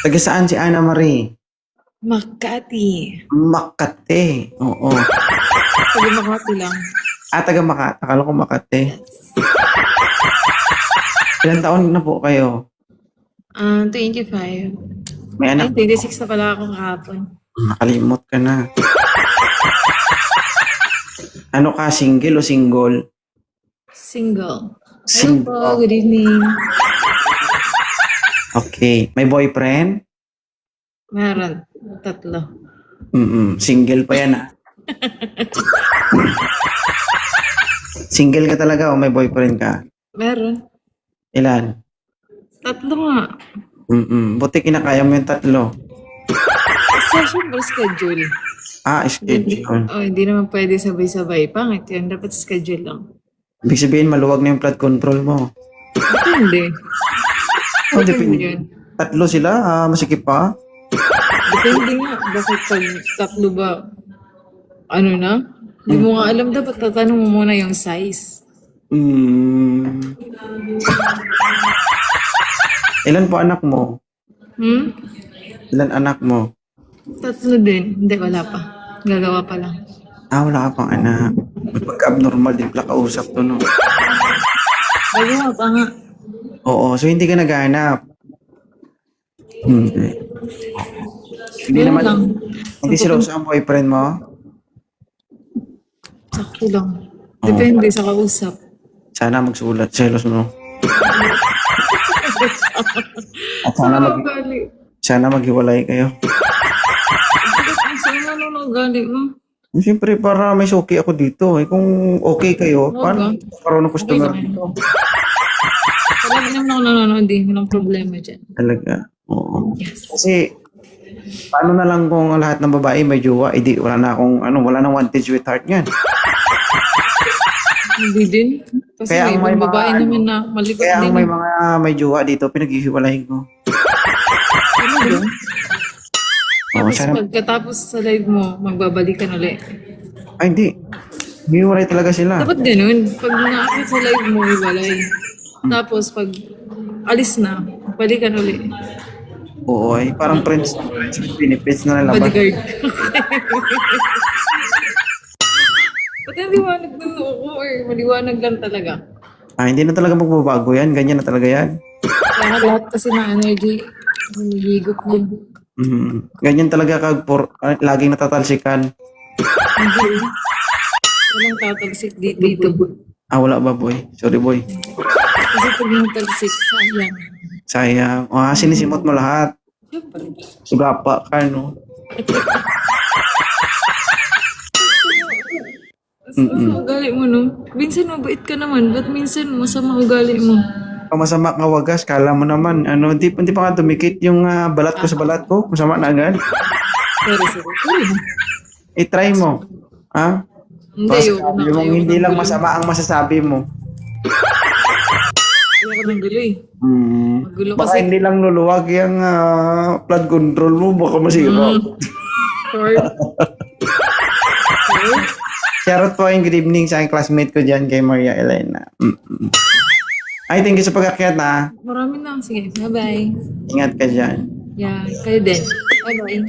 Taga saan si Ana Marie? Makati. Makate. Oo. Taga Makati lang. Taga Makati. Akala ko Makate. Yes. Ilan taon na po kayo? 25. May Ay, anak? 26 na pala ako kahapon. Nakalimot ka na. Ano ka, single o single? Single. Hello po, Single. good evening. Okay. May boyfriend? Meron. 3. Single pa yan Single ka talaga o may boyfriend ka? Meron. Ilan? 3 nga. Buti kinakaya mo yung 3. Session or schedule? Schedule. Hindi naman pwede sabay-sabay. Pangit yun. Dapat schedule lang. Ibig sabihin, maluwag na yung blood control mo. Depende. Depende yun. 3 sila? Masikip pa? Depende nga. Bakit pag 3 ba, ano na? Hindi mo nga alam. Dapat tatanong mo muna yung size. Ilan po anak mo? Ilan anak mo? 3 din. Hindi, wala pa. Gagawa pa lang. Wala ka pang anak. Pagka-abnormal din pala kausap to, no? Gagawa pa nga. Oo, so hindi ka naghahanap. Hindi. Hindi Ganun naman, lang. hindi seryoso ang boyfriend mo? Sakto lang. Depende sa kausap. Sana magsulat, selos mo. At Ugali. sana maghiwalay kayo. Saan ano ugali mo? Siyempre, para may suki ako dito. Kung okay kayo, Oo paano ba? karoon ng customer Okay dito? Palagi naman ako nanonood eh. Walang problema dyan. Talaga. Oo. Yes. Kasi, paano na lang kung ang lahat ng babae may jowa, wala na akong, wala nang wanted sweetheart niyan. Hindi din. Kasi Kaya ang may may ibang babae mga, naman na malikot Kaya ang din. may mga may jowa dito, pinaghihiwalayin ko. Ano ba? Oo, Tapos sana, pagkatapos sa live mo, magbabalikan ulit. hindi. Hiwalay talaga sila. Dapat ganun. Pag nakakit sa live mo, iwalay. Tapos pag alis na, balikan ulit. Oo, parang friends with benefits na nalaman. Bodyguard. Ba't ang liwanag ng ako or maliwanag lang talaga? Hindi na talaga magbabago yan. Ganyan na talaga yan. Kaya lahat kasi na energy, hihigop mo. Ganyan talaga laging natatalsikan. Hindi. Walang tatalsik dito. Wala ba, boy? Sorry, boy. Kasi pag natalsik, sayang. Sayang. Sinisimot mo lahat. Siyempre. Sugapa ka, no? Masama ugali mo, no? Minsan mabait ka naman, ba't minsan masama ugali mo? Kung masama ka wagas, kala mo naman, hindi pa nga tumikit yung balat ko sa balat ko. Masama na agad. Sorry. I-try mo. Hindi, Sabi mong hindi lang masama ang masasabi mo. Ayoko ng gulo eh. Magulo Baka kasi. hindi lang luluwag yung blood control mo, baka masira. Sorry. Shoutout po yung good evening sa aking classmate ko dyan kay Maria Elena. Ay, thank you sa pag-akyat na. Marami na. Sige, bye-bye. Ingat ka dyan. Yeah, kayo din. Bye-bye.